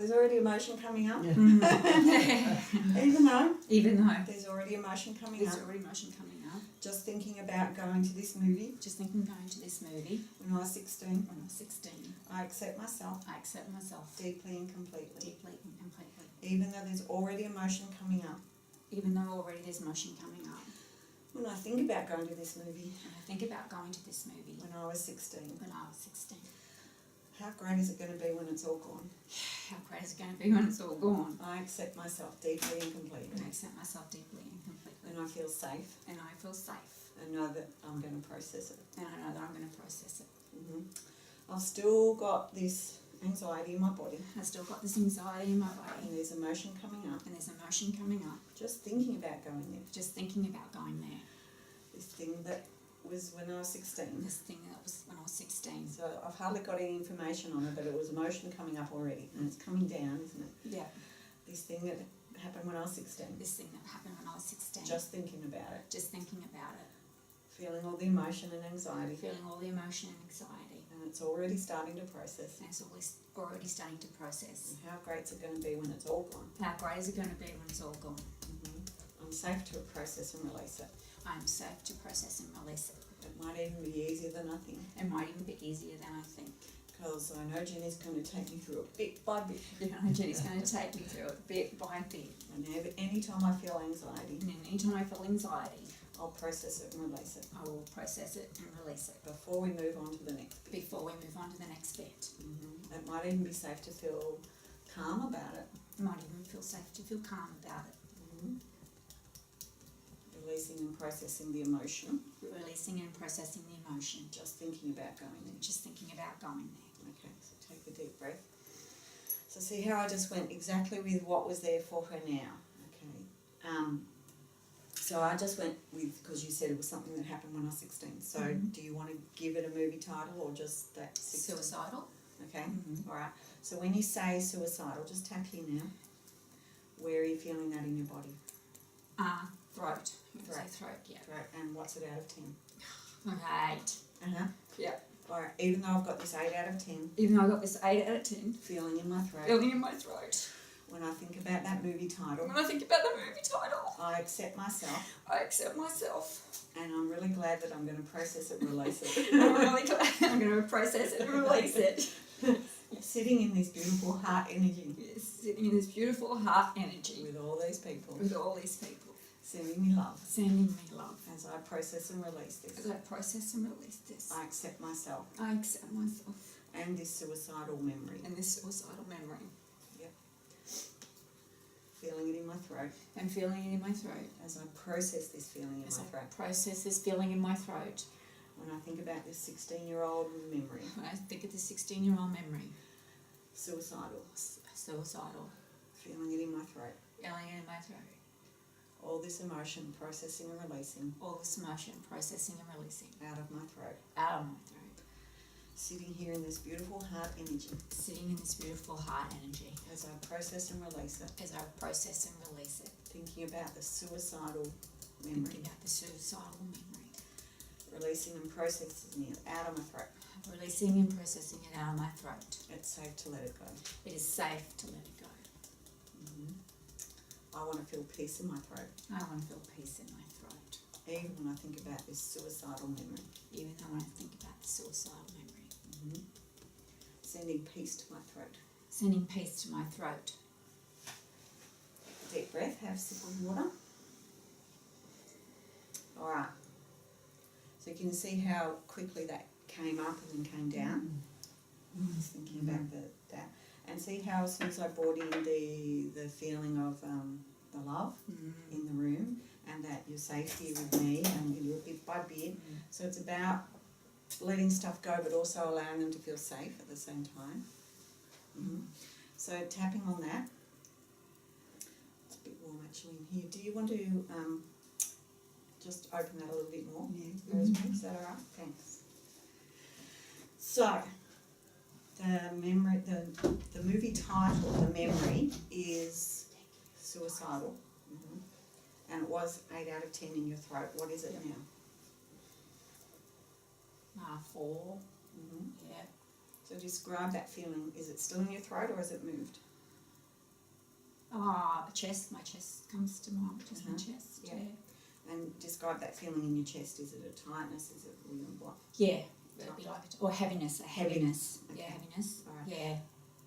There's already emotion coming up. Yeah. Even though There's there's already emotion coming up. already emotion coming up. Just thinking about going to this movie Just thinking going to this movie when I was 16. when I was 16. I accept myself I accept myself deeply and completely. deeply and completely. Even though there's already emotion coming up. Even though already there's emotion coming up. When I think about going to this movie When I think about going to this movie when I was 16, when I was 16. how great is it going to be when it's all gone? How great is it going to be when it's all gone? I accept myself deeply and completely. I accept myself deeply and completely. And I feel safe And I feel safe. and know that I'm going to process it. And I know that I'm going to process it. I've still got this anxiety in my body I've still got this anxiety in my body. and there's emotion coming up. And there's emotion coming up. Just thinking about going there. Just thinking about going there. This thing that was when I was 16. This thing that was when I was 16. So I've hardly got any information on it, but it was emotion coming up already, and it's coming down, isn't it? Yeah. This thing that happened when I was 16. This thing that happened when I was 16. Just thinking about it, Just thinking about it. feeling all the emotion and anxiety, Feeling all the emotion and anxiety. and it's already starting to process. And it's already starting to process. And how great's it going to be when it's all gone? How great is it going to be when it's all gone? I'm safe to process and release it. I am safe to process and release it. It might even be easier than I think, It might even be easier than I think. because I know Jenny's going to take me through it bit by bit. You know, Jenny's going to take me through it bit by bit. And any time I feel anxiety, And then anytime I feel anxiety, I'll process it and release it I will process it and release it before we move on to the next bit. before we move on to the next bit. It might even be safe to feel calm about it. It might even feel safe to feel calm about it. Releasing and processing the emotion, Releasing and processing the emotion. just thinking about going there. Just thinking about going there. Okay, so take a deep breath. So see how I just went exactly with what was there for her now. Okay. So I just went with, because you said it was something that happened when I was 16. So do you want to give it a movie title or just that 16? Suicidal. Okay, all right. So when you say suicidal, just tap here now. Where are you feeling that in your body? Throat. Throat. Say throat, yeah. Right, and what's it out of 10? Okay. 8. Uh-huh. Yeah. All right, even though I've got this 8 out of 10 Even though I got this 8 out of 10 feeling in my throat, feeling in my throat. when I think about that movie title, When I think about the movie title, I accept myself, I accept myself. and I'm really glad that I'm going to process it and release it. I'm really glad I'm going to process it and release it. Sitting in this beautiful heart energy Yes, sitting in this beautiful heart energy with all these people, with all these people, sending me love. sending me love. As I process and release As this, I process and release this, I accept myself I accept myself and this suicidal memory. and this suicidal memory. Feeling it in my throat And feeling it in my throat. as I process this feeling in As my I throat. process this feeling in my throat. When I think about this 16-year-old memory, When I think of the 16-year-old memory, suicidal, suicidal, feeling it in my throat. feeling it in my throat. All this emotion, processing and releasing All this emotion, processing and releasing out of my throat. out of my throat. Sitting here in this beautiful heart energy Sitting in this beautiful heart energy as I process and release it, as I process and release it. thinking about the suicidal memory, Thinking about the suicidal memory. releasing and processing it out of my throat. Releasing and processing it out of my throat. It's safe to let it go. It is safe to let it go. I want to feel peace in my throat, I want to feel peace in my throat. even when I think about this suicidal memory. Even though when I think about the suicidal memory. Sending peace to my throat. Sending peace to my throat. Deep breath, have a sip of water. Alright. So you can see how quickly that came up and then came down. Just thinking about that. And see how as soon as I brought in the feeling of the love in the room, and that you're safe here with me and you're bit by bit. So it's about letting stuff go but also allowing them to feel safe at the same time. So tapping on that. It's a bit warm actually in here. Do you want to just open that a little bit more? Yeah. Rosemary, is that alright? Thanks. So the memory, the movie title, The Memory, is Suicidal. And it was 8 out of 10 in your throat. What is it now? 4. Yeah. So describe that feeling. Is it still in your throat or has it moved? Chest. My chest comes to mind. Just my chest. Yeah. And describe that feeling in your chest. Is it a tightness? Is it what? Yeah. It'd be like, or heaviness. A heaviness. Okay. Yeah, heaviness. All right. Yeah.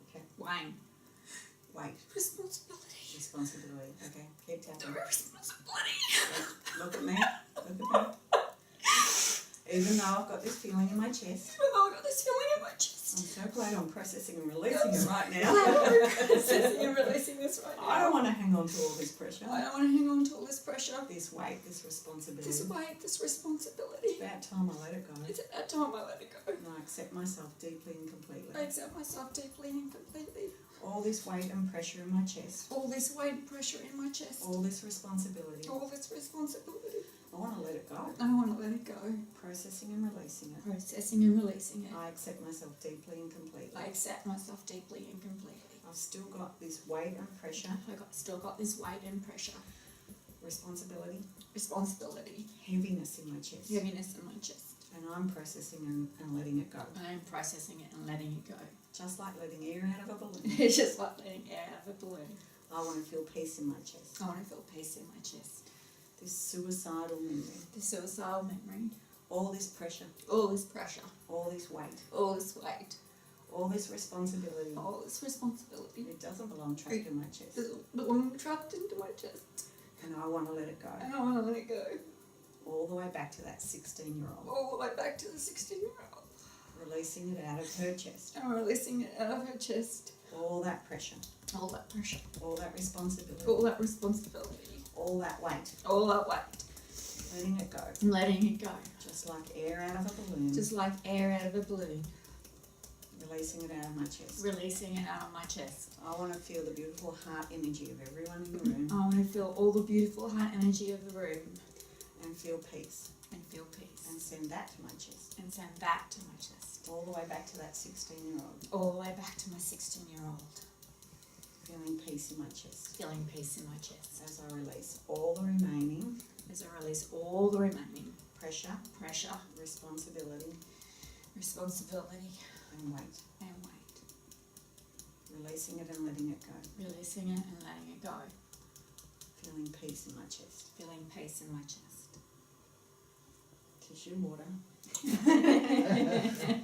Okay. Weight. Responsibility. Responsibility. Okay. Keep tapping. Responsibility. Look at me. Look at me. Even though I've got this feeling in my chest. Even though I've got this feeling in my chest. I'm so glad I'm processing and releasing it right now. Processing and releasing this right now. I don't want to hang on to all this pressure. I don't want to hang on to all this pressure. This weight, this responsibility. This weight, this responsibility. It's about time I let it go. It's at that time I let it go. And I accept myself deeply and completely. I accept myself deeply and completely. All this weight and pressure in my chest. All this weight and pressure in my chest. All this responsibility. All this responsibility. I want to let it go. I want to let it go. Processing and releasing it. Processing and releasing it. I accept myself deeply and completely. I accept myself deeply and completely. I've still got this weight and pressure. Still got this weight and pressure. Responsibility. Responsibility. Heaviness in my chest. Heaviness in my chest. And I'm processing and letting it go. I'm processing it and letting it go. Just like letting air out of a balloon. It's just like letting air out of a balloon. I want to feel peace in my chest. I want to feel peace in my chest. This suicidal memory. The suicidal memory. All this pressure. All this pressure. All this weight. All this weight. All this responsibility. All this responsibility. It doesn't belong trapped in my chest. The woman trapped into my chest. And I want to let it go. And I want to let it go. All the way back to that 16-year-old. All the way back to the 16-year-old. Releasing it out of her chest. I'm releasing it out of her chest. All that pressure. All that pressure. All that responsibility. All that responsibility. All that weight. All that weight. Letting it go. And letting it go. Just like air out of a balloon. Just like air out of a balloon. Releasing it out of my chest. Releasing it out of my chest. I want to feel the beautiful heart energy of everyone in the room. I want to feel all the beautiful heart energy of the room. And feel peace. And feel peace. And send that to my chest. And send that to my chest. All the way back to that 16-year-old. All the way back to my 16-year-old. Feeling peace in my chest. Feeling peace in my chest. As I release all the remaining. As I release all the remaining. Pressure. Responsibility. And weight. Releasing it and letting it go. Releasing it and letting it go. Feeling peace in my chest. Feeling peace in my chest. Tissue, water.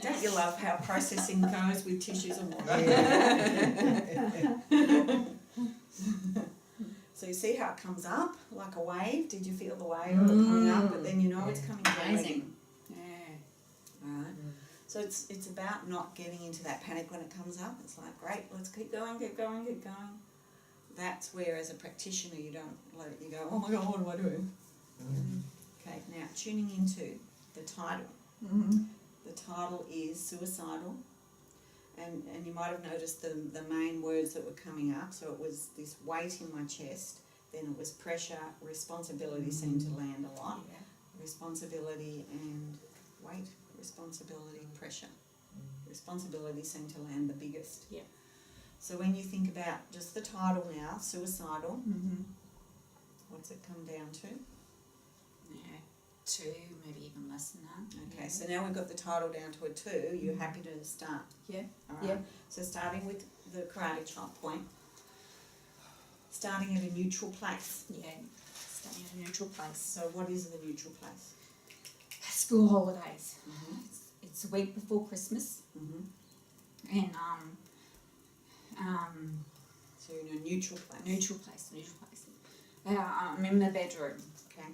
Don't you love how processing goes with tissues and water? So you see how it comes up like a wave? Did you feel the wave of it coming up? But then you know it's coming down. Amazing. Yeah. Alright. So it's about not getting into that panic when it comes up. It's like, great, let's keep going. That's where, as a practitioner, you don't let it, you go, oh my God, what am I doing? Okay, now tuning into the title. The title is Suicidal. And you might have noticed the main words that were coming up. So it was this weight in my chest, then it was pressure, responsibility seemed to land a lot. Yeah. Responsibility and weight, responsibility, pressure. Responsibility seemed to land the biggest. Yeah. So when you think about just the title now, suicidal, what's it come down to? Yeah. 2, maybe even less than that. Okay, so now we've got the title down to a 2. You're happy to start? Yeah. All right. Yeah. So starting with the karate chop point, starting at a neutral place. Yeah. Staying in a neutral place. So what is the neutral place? School holidays. It's a week before Christmas. And So you're in a neutral place. Neutral place. I'm in the bedroom. Okay.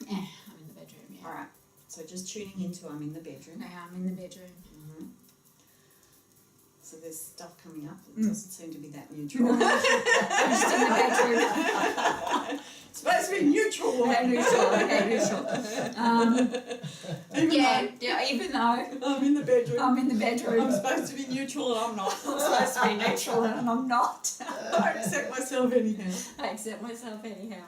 Yeah, I'm in the bedroom. Yeah. All right. So just tuning into I'm in the bedroom. Yeah, I'm in the bedroom. So there's stuff coming up. It doesn't seem to be that neutral. I'm just in the bedroom. It's supposed to be neutral. Okay, neutral. Even though I'm in the bedroom. I'm in the bedroom. I'm supposed to be neutral and I'm not. I'm supposed to be neutral and I'm not. I accept myself anyhow. I accept myself anyhow.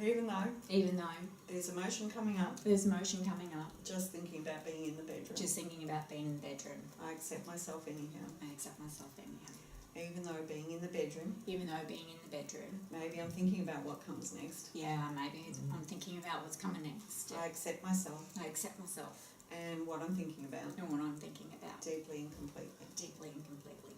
Even though there's emotion coming up. There's emotion coming up. Just thinking about being in the bedroom. Just thinking about being in the bedroom. I accept myself anyhow. I accept myself anyhow. Even though being in the bedroom. Even though being in the bedroom. Maybe I'm thinking about what comes next. Yeah, maybe I'm thinking about what's coming next. I accept myself. I accept myself. And what I'm thinking about. And what I'm thinking about. Deeply and completely. Deeply and completely.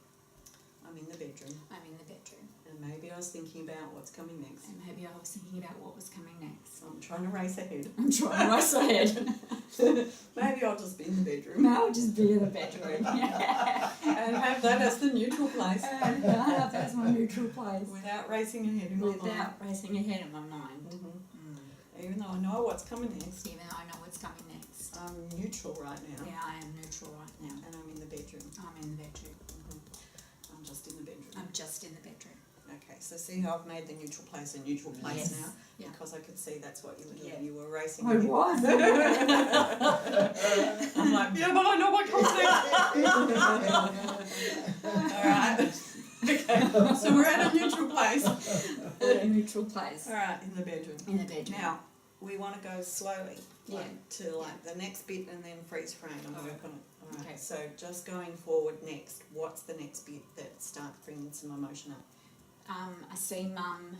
I'm in the bedroom. I'm in the bedroom. And maybe I was thinking about what's coming next. And maybe I was thinking about what was coming next. I'm trying to race ahead. I'm trying to race ahead. Maybe I'll just be in the bedroom. No, I'll just be in the bedroom. And have that as the neutral place. And I have that as my neutral place. Without racing ahead in my mind. Without racing ahead in my mind. Even though I know what's coming next. Even though I know what's coming next. I'm neutral right now. Yeah, I am neutral right now. And I'm in the bedroom. I'm in the bedroom. I'm just in the bedroom. I'm just in the bedroom. Okay, so see how I've made the neutral place a neutral place Yes. now? Yeah. Because I could see that's what you were doing. Yeah. You were racing. I was. I'm like, yeah, but I know what comes next. Alright. Okay, so we're at a neutral place. At a neutral place. Alright, in the bedroom. In the bedroom. Now, we want to go slowly. Yeah. To the next bit and then freeze frame and work on it. Alright, Okay. so just going forward next, what's the next bit that starts bringing some emotion up? I see Mum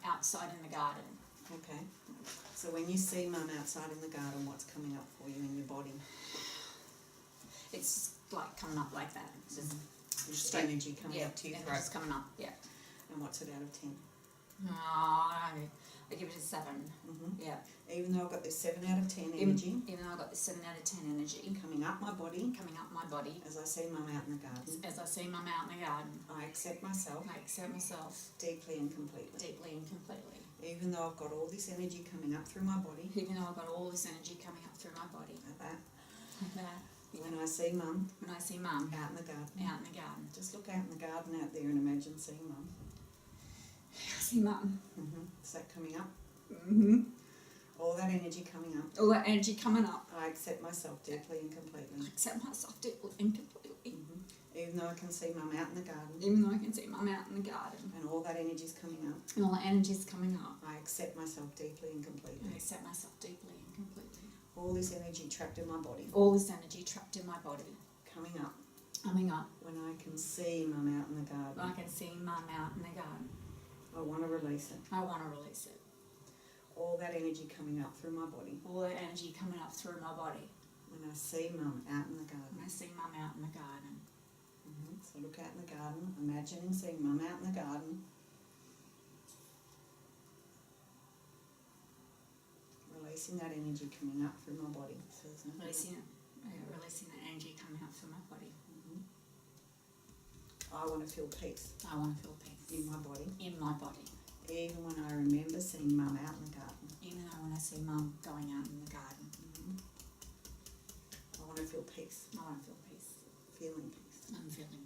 outside in the garden. Okay. So when you see Mum outside in the garden, what's coming up for you in your body? It's like coming up like that. It's just Just energy coming up to your throat. It's coming up, yeah. And what's it out of 10? I give it a 7. Yeah. Even though I've got this 7 out of 10 energy Even though I've got this 7 out of 10 energy coming up my body coming up my body, as I see Mum out in the garden, as I see Mum out in the garden, I accept myself I accept myself deeply and completely. deeply and completely. Even though I've got all this energy coming up through my body, Even though I've got all this energy coming up through my body, like that, like that. when I see Mum When I see Mum out in the garden, out in the garden, just look out in the garden out there and imagine seeing Mum. I see Mum. Is that coming up? Mm-hmm. All that energy coming up, All that energy coming up, I accept myself deeply and completely. I accept myself deeply and completely. Even though I can see Mum out in the garden Even though I can see Mum out in the garden, and all that energy's coming up, and all that energy's coming up, I accept myself deeply and completely. I accept myself deeply and completely. All this energy trapped in my body All this energy trapped in my body, coming up coming up, when I can see Mum out in the garden. I can see Mum out in the garden. I want to release it. I want to release it. All that energy coming up through my body All that energy coming up through my body when I see Mum out in the garden. when I see Mum out in the garden. So look out in the garden, imagining seeing Mum out in the garden. Releasing that energy coming up through my body. So there's nothing. Releasing that energy coming up through my body. I want to feel peace I want to feel peace in my body, in my body. even when I remember seeing Mum out in the garden. Even though when I see Mum going out in the garden, I want to feel peace, I want to feel peace. feeling peace. I'm feeling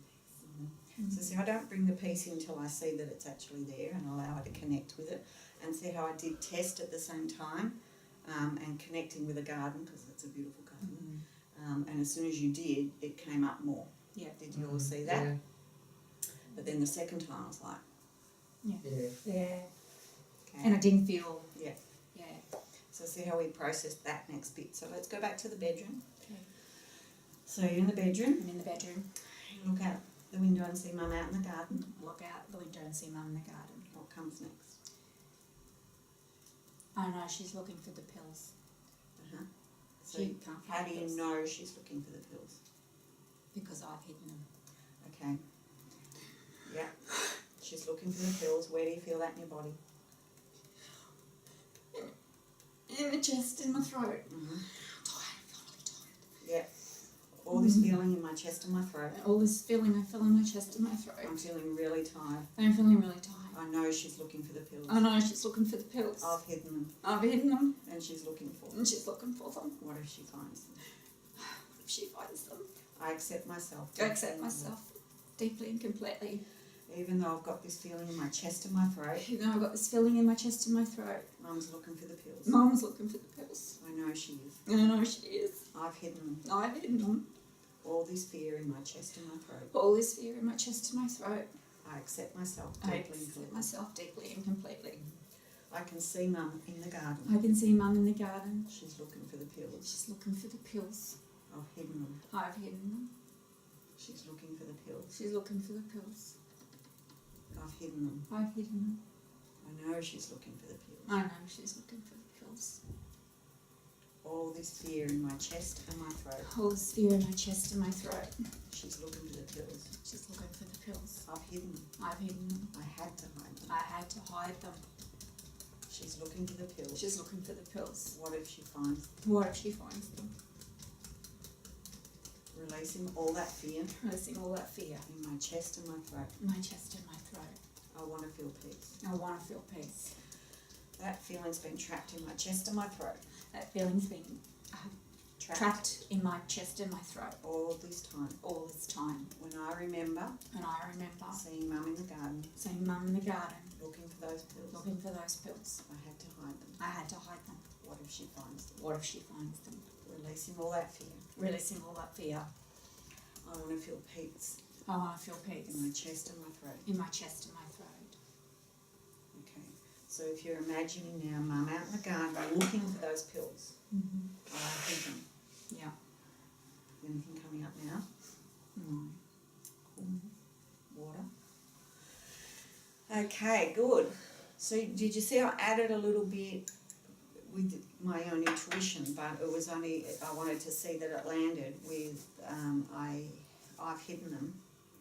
peace. So see, I don't bring the peace in until I see that it's actually there and allow her to connect with it. And see how I did test at the same time and connecting with a garden, because it's a beautiful garden. And as soon as you did, it came up more. Yeah. Did you all see that? Yeah. But then the second time I was like, Yeah. Yeah. okay. And I didn't feel. Yeah. Yeah. So see how we processed that next bit. So let's go back to the bedroom. Okay. So you're in the bedroom. I'm in the bedroom. You look out the window and see Mum out in the garden. Look out the window and see Mum in the garden. What comes next? I know she's looking for the pills. So She can't how find do the you pills know she's looking for the pills? because I've hidden them. Okay. Yeah. She's looking for the pills. Where do you feel that in your body? In the chest, in my throat. Mm-hmm. Tired. I feel really tired. Yeah. All this feeling in my chest and my throat. All this feeling I feel in my chest and my I'm throat. feeling really tired. I'm feeling really tired. I know she's looking for the pills. I know she's looking for the pills. I've hidden them I've hidden them and she's looking for them. and she's looking for them. What if she finds them? What if she finds them? I accept myself. I accept myself deeply and completely. Even though I've got this feeling in my chest and my throat, Even though I've got this feeling in my chest and my throat. Mum's looking for the pills. Mum's looking for the pills. I know she is. And I know she is. I've hidden them. I've hidden them. All this fear in my chest and my throat. All this fear in my chest and my throat. I accept myself I deeply and accept completely. myself deeply and completely. I can see Mum in the garden. I can see Mum in the garden. She's looking for the pills. She's looking for the pills. I've hidden them. I've hidden them. She's looking for the pills. She's looking for the pills. I've hidden them. I've hidden them. I know she's looking for the pills. I know she's looking for the pills. All this fear in my chest and my throat. All this fear in my chest and my throat. She's looking for the pills. She's looking for the pills. I've hidden them. I've hidden them. I had to hide them. I had to hide them. She's looking for the pills. She's looking for the pills. What if she finds them? What if she finds them? Releasing all that fear Releasing all that fear in my chest and my throat. in my chest and my throat. I want to feel peace. I want to feel peace. That feeling's been trapped in my chest and my throat. That feeling's been trapped in my chest and my throat All this time. all this time. When I remember And I remember seeing Mum in the garden, seeing Mum in the garden looking for those pills. looking for those pills. I had to hide them. I had to hide them. What if she finds them? What if she finds them? Releasing all that fear. Releasing all that fear. I want to feel peace I want to feel peace in my chest and my throat. in my chest and my throat. Okay. So if you're imagining now Mum out in the garden looking for those pills, I hid them. Yeah. Anything coming up now? Mm. Water. Okay, good. So did you see I added a little bit with my own intuition, but it was only, I wanted to see that it landed with, I've hidden them,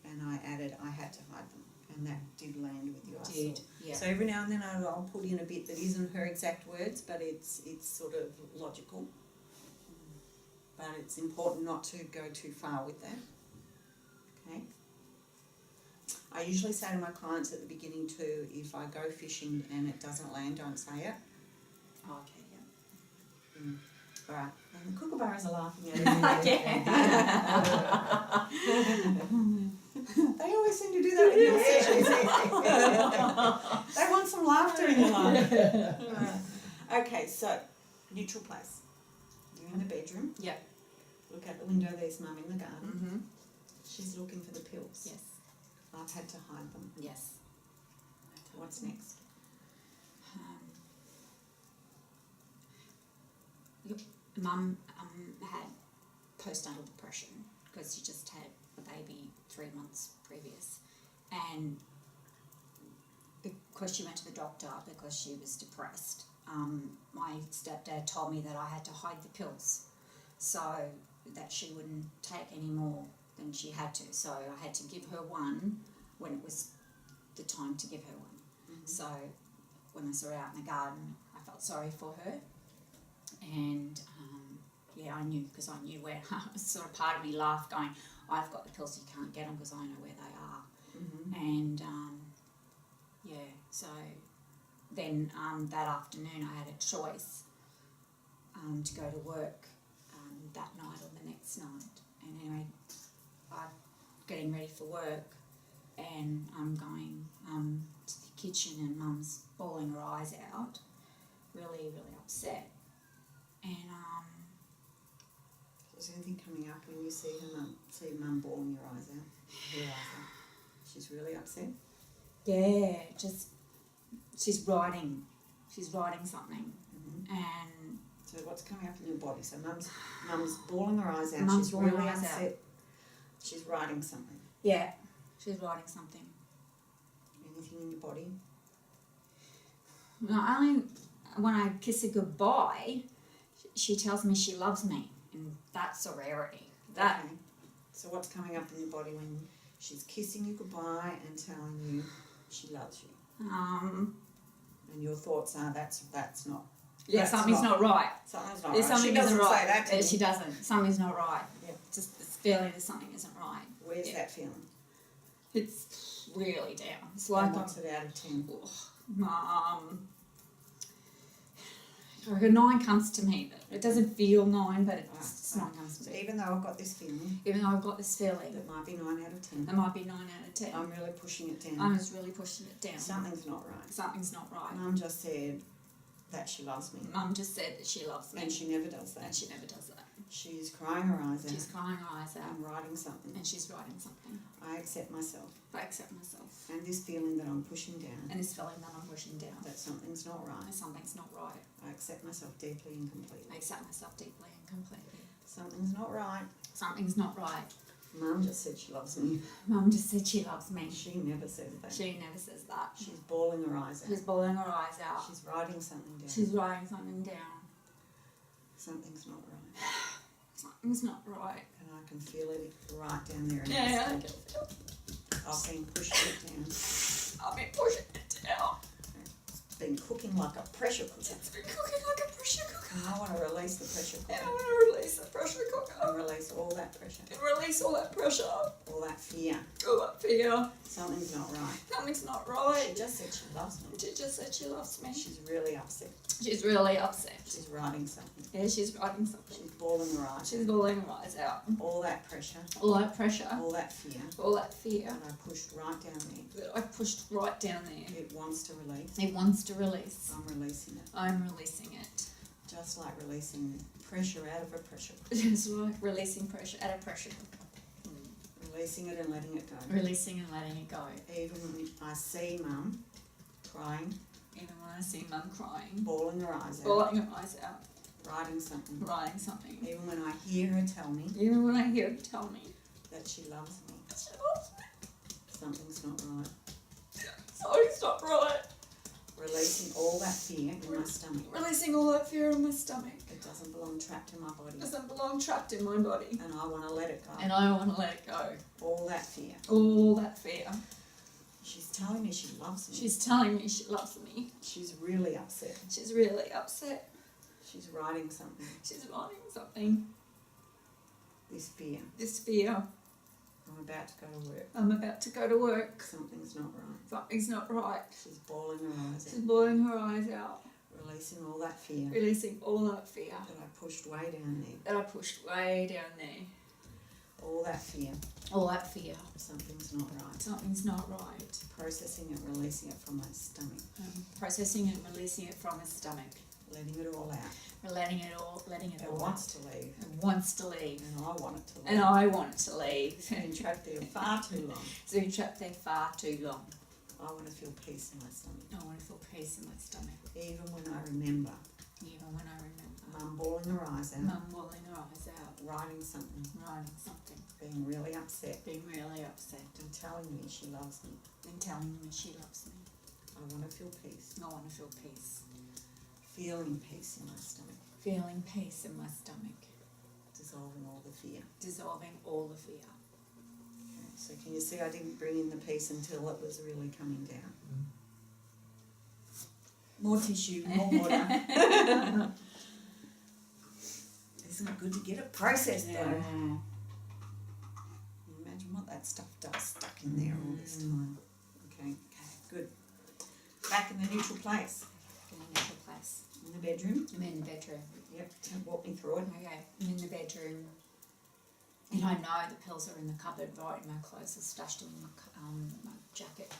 and I added I had to hide them, and that did land with you, I Did, saw. yeah. So every now and then I'll put in a bit that isn't her exact words, but it's sort of logical. But it's important not to go too far with that. Okay. I usually say to my clients at the beginning too, if I go fishing and it doesn't land, don't say it. Oh, okay, yeah. All right. And the kookaburras are laughing at me. They always seem to do that with your sessions. They want some laughter in their life. Okay, so neutral place. You're in the bedroom. Yep. Look out the window, there's Mum in the garden. Mm-hmm. She's looking for the pills. Yes. I've had to hide them. Yes. What's next? Look, Mum had postnatal depression because she just had a baby 3 months previous, and because she went to the doctor because she was depressed, my stepdad told me that I had to hide the pills so that she wouldn't take any more than she had to. So I had to give her one when it was the time to give her one. So when I saw her out in the garden, I felt sorry for her. And yeah, I knew, because I knew where, sort of part of me laughed going, I've got the pills, you can't get them because I know where they are. And yeah, so then that afternoon I had a choice to go to work that night or the next night. And anyway, I'm getting ready for work and I'm going to the kitchen and Mum's bawling her eyes out, really, really upset. And is anything coming up when you see Mum bawling your eyes out? She's really upset. yeah, just she's writing something, and So what's coming up in your body? So Mum's bawling her eyes out. Mum's She's bawling her really eyes upset. out. She's writing something. yeah, she's writing something. Anything in your body? Not only when I kiss her goodbye, she tells me she loves me, and that's a rarity. That Okay. So what's coming up in your body when she's kissing you goodbye and telling you she loves you? And your thoughts are that's not. yeah, That's something's not right. Something's not There's right. something She doesn't isn't right. say that to me. She doesn't. Something's not right. Yeah. Just this feeling that something isn't right. Where's that feeling? It's really down. It's like And what's it out of 10? Like a 9 comes to me. It doesn't feel 9, but it's 9 comes to So me. even though I've got this feeling, Even though I've got this feeling, that might be 9 out of 10. it might be 9 out of 10. I'm really pushing it down. I'm just really pushing it down. Something's not right. Something's not right. Mum just said that she loves me. Mum just said that she loves me, And she never does and that. she never does that. She's crying her eyes out. She's crying her eyes out, I'm writing something. and she's writing something. I accept myself. I accept myself, And this feeling that I'm pushing down, and this feeling that I'm pushing down, that something's not right. and something's not right. I accept myself deeply and I completely. accept myself deeply and completely. Something's not right. Something's not right. Mum just said she loves me. Mum just said she loves me. She never says that. She never says that. She's bawling her eyes out. She's bawling her eyes out. She's writing something down. She's writing something down. Something's not right. Something's not right. And I can feel it right down there in Yeah, my I stomach. can feel. I've been pushing it down. I've been pushing it down. It's been cooking like a pressure cooker. It's been cooking like a pressure cooker. And I want to release the pressure And I cooker. want to release the pressure And cooker. release all that pressure. And release all that pressure. All that fear. All that fear. Something's not right. Something's not She right. just said she loves me. She just said she loves me. She's really upset. She's really upset. She's writing something. Yeah, she's writing something. She's bawling her eyes. She's bawling her eyes out. All that pressure. All that pressure. All that fear. All that fear that I pushed right down there. that I pushed right down there. It wants to release. It wants to release. I'm releasing it. I'm releasing it. Just like releasing pressure out of a pressure cooker. Just like releasing pressure at a pressure cooker. Releasing it and letting it go. Releasing and letting it go. Even when I see Mum crying, Even when I see Mum crying, bawling her eyes out, bawling her eyes out, writing something. writing something. Even when I hear her tell me Even when I hear her tell me that she loves me, that she loves me. something's not right. Something's not right. Releasing all that fear in my stomach. Releasing all that fear in my stomach. It doesn't belong trapped in my body. Doesn't belong trapped in my body. And I want to let it go. And I want to let it go. All that fear. All that fear. She's telling me she loves me. She's telling me she loves me. She's really upset. She's really upset. She's writing something. She's writing something. This fear. This fear. I'm about to go to work. I'm about to go to work. Something's not right. Something's not right. She's bawling her eyes She's out. bawling her eyes out. Releasing all that fear Releasing all that fear that I pushed way down there. that I pushed way down there. All that fear. All that fear. Something's not right. Something's not right. Processing it, releasing it from my stomach. Processing and releasing it from his stomach. Letting it all out. Letting it all It out. wants to leave. It wants to leave. And I want it to leave. And I want it to leave. It's been trapped there far too long. So you're trapped there far too long. I want to feel peace in my stomach. I want to feel peace in my stomach. Even when I remember Even when I remember Mum bawling her eyes out, Mum bawling her eyes out, writing something, writing something, being really upset, being really upset, and telling me she loves me. and telling me she loves me. I want to feel peace. I want to feel peace. Feeling peace in my stomach. Feeling peace in my stomach. Dissolving all the fear. Dissolving all the fear. Okay, so can you see I didn't bring in the peace until it was really coming down? More tissue, more water. Isn't it good to get it processed though? Can you imagine what that stuff does stuck in there all this time? Okay, good. Back in the neutral place. In a natural place. In the bedroom. I'm in the bedroom. Yep, walk me through it. Okay, I'm in the bedroom. And I know the pills are in the cupboard, right? My clothes are stashed in my jacket.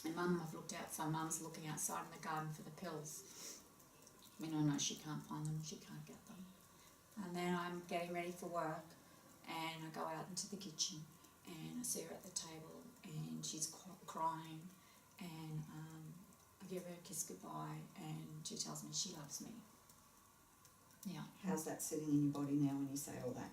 And Mum, I've looked outside. Mum's looking outside in the garden for the pills. I mean, I know she can't find them. She can't get them. And then I'm getting ready for work, and I go out into the kitchen, and I see her at the table, and she's crying, and I give her a kiss goodbye, and she tells me she loves me. Yeah. How's that sitting in your body now when you say all that?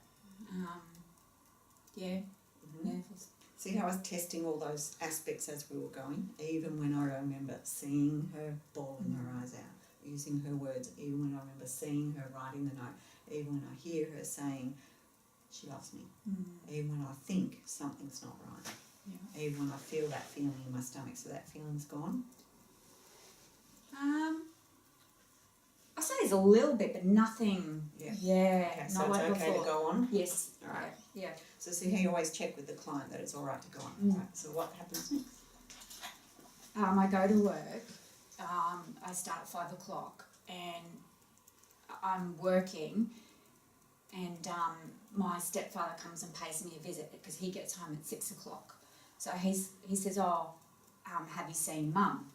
Yeah. Mm-hmm. Nervous. See how I was testing all those aspects as we were going? Even when I remember seeing her bawling her eyes out, using her words, even when I remember seeing her writing the note, even when I hear her saying she loves me, even when I think something's not right, even when I feel that feeling in my stomach, so that feeling's gone. I say there's a little bit, but nothing. Yeah. Yeah. Okay, so not it's like okay before. to go on? Yes. All right. Yeah. So see how you always check with the client that it's all right to go on. Right. So what happens next? I go to work. I start at 5 o'clock, and I'm working. And my stepfather comes and pays me a visit because he gets home at 6 o'clock. So he says, "Oh, have you seen Mum?"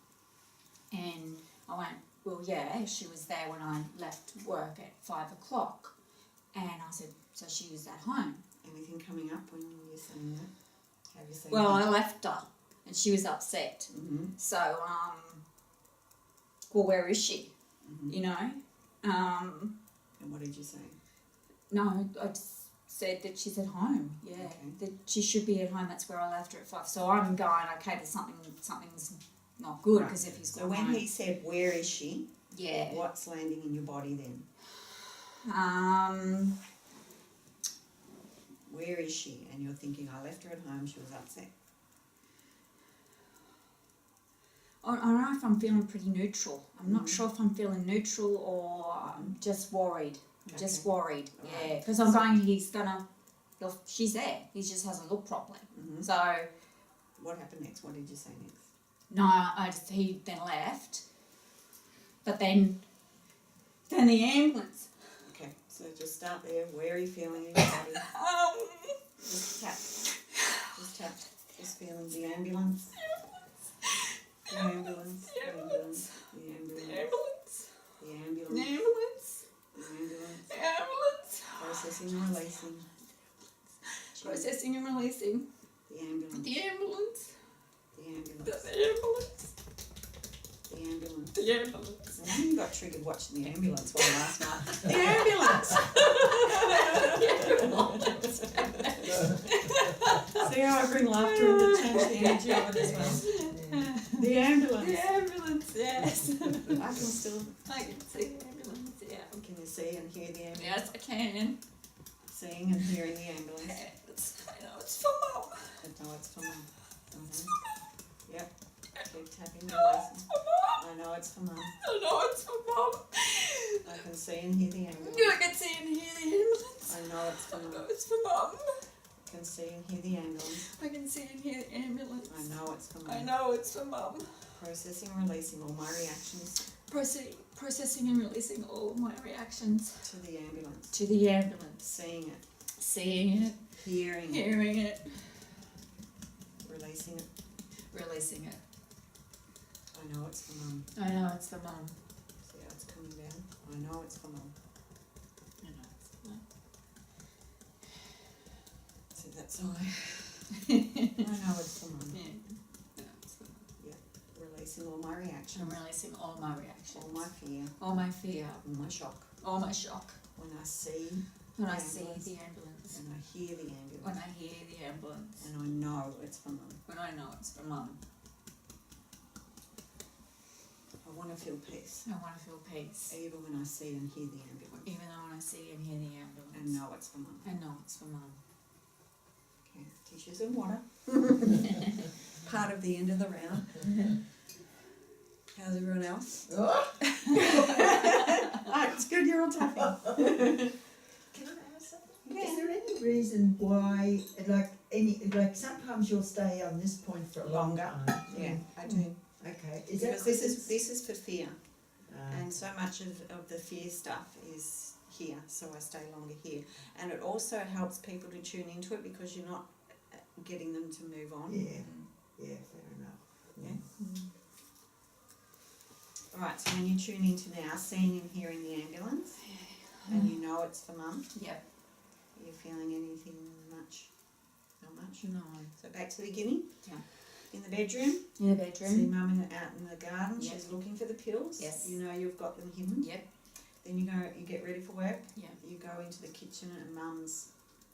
And I went, "Well, yeah, she was there when I left work at 5 o'clock." And I said, "So she was at home?" Anything coming up when you're saying that? Have you seen Well, her? I left her, and she was upset. Mm-hmm. So, well, where is she? Mm-hmm. You know? And what did you say? No, I just said that she's at home. Yeah, Okay. that she should be at home. That's where I left her at 5. So I'm going, okay, there's something's not good because if he's So gone when home. he said, "Where is she?" Yeah. What's landing in your body then? Where is she? And you're thinking, I left her at home, she was upset. I don't know if I'm feeling pretty neutral. I'm not sure if I'm feeling neutral or I'm just worried. I'm just worried, yeah. Because I'm going, she's there. He just hasn't looked properly. So... What happened next? What did you say next? No, he then left. But then the ambulance. Okay, so just start there. Where are you feeling in your body? Just tap. Just tap. Just feeling the ambulance. The ambulance. The ambulance. The ambulance. The ambulance. The ambulance. The ambulance. The ambulance. Processing and releasing. Processing and releasing. The ambulance. The ambulance. The ambulance. The ambulance. The ambulance. The ambulance. I know you got triggered watching the ambulance one last night. The ambulance! See how I bring laughter in to change the energy of it as well? The ambulance. The ambulance, yes. I can see the ambulance, yeah. Can you see and hear the ambulance? Yes, I can. Seeing and hearing the ambulance. I know it's for Mum. I know it's for Mum. Yep. Keep tapping the I I know it's for Mum. I know it's for Mum. I can see and hear the ambulance. I can see and hear the ambulance. I know it's for I know Mum. it's for Mum. I can see and hear the ambulance. I can see and hear the ambulance. I know it's for Mum. I know it's for Mum. Processing and releasing all my reactions Processing and releasing all my reactions to the ambulance. to the ambulance. Seeing it. Seeing it. Hearing it. Hearing it. Releasing it. Releasing it. I know it's for Mum. I know it's for Mum. See how it's coming down? I know it's for Mum. I know it's for Mum. See that sigh? I know it's for Mum. Yeah. I know it's for Mum. Releasing all my reactions. I'm releasing all my reactions. All my fear. All my fear. All my shock. All my shock. When I see When the I see ambulance. the ambulance. When I hear the ambulance. When I hear the ambulance. And I know it's for Mum. When I know it's for Mum. I want to feel peace. I want to feel peace. Even when I see and hear the ambulance. Even though when I see and hear the ambulance. And know it's for Mum. I know it's for Mum. Okay, tissues and water. Part of the end of the round. How's everyone else? It's good you're all tapping. Can I ask something? Yeah. Is there any reason why, like sometimes you'll stay on this point for a long time? Yeah, I do. Okay. Because this is for fear. And so much of the fear stuff is here, so I stay longer here. And it also helps people to tune into it because you're not getting them to move on. Yeah, fair enough. Yeah. Alright, so when you tune into now, seeing and hearing the ambulance, and you know it's for Mum. Yep. Are you feeling anything much? Not much? No. So back to the beginning. Yeah. In the bedroom. In the See bedroom. Mum out in the garden. Yep. She's looking for the pills. Yes. You know you've got them hidden. Yep. Then you get ready for work. Yeah. You go into the kitchen and Mum's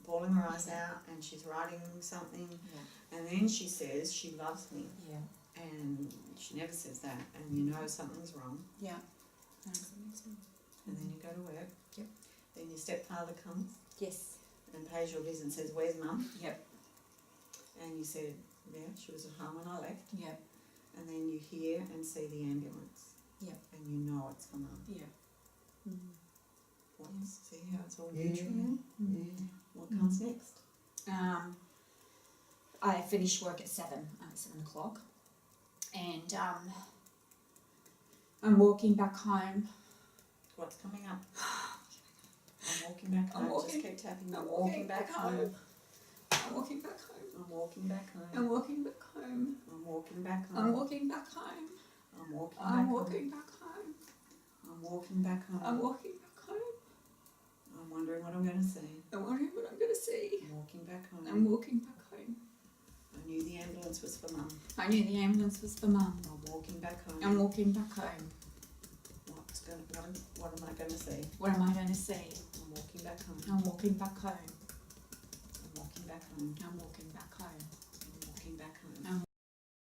bawling her eyes out and she's writing something. Yeah. And then she says she loves me. Yeah. And she never says that. And you know something's wrong. Yeah. And then you go to work. Yep. Then your stepfather comes Yes. and pays your visit and says, where's Mum? Yep. And you said, yeah, she was at home when I left. Yep. And then you hear and see the ambulance. Yep. And you know it's for Mum. Yep. See how it's all Yeah. neutral now? Yeah. What comes next? I finish work at 7 o'clock, and I'm walking back home. What's coming up? I'm walking back home. I'm walking- Just keep tapping. I'm I'm walking back home. I'm walking back home. I'm walking back home. I'm walking back home. I'm walking back home. I'm walking back home. I'm walking back I'm home. walking back home. I'm walking back home. I'm walking back home. I'm wondering what I'm going to see. I'm wondering what I'm going to see. I'm walking back home. I'm walking back home. I knew the ambulance was for Mum. I knew the ambulance was for Mum. I'm walking back home. I'm walking back home. What am I going to see? What am I going to see? I'm walking back home. I'm walking back home. I'm walking back home. I'm walking back home. I'm walking back home. I'm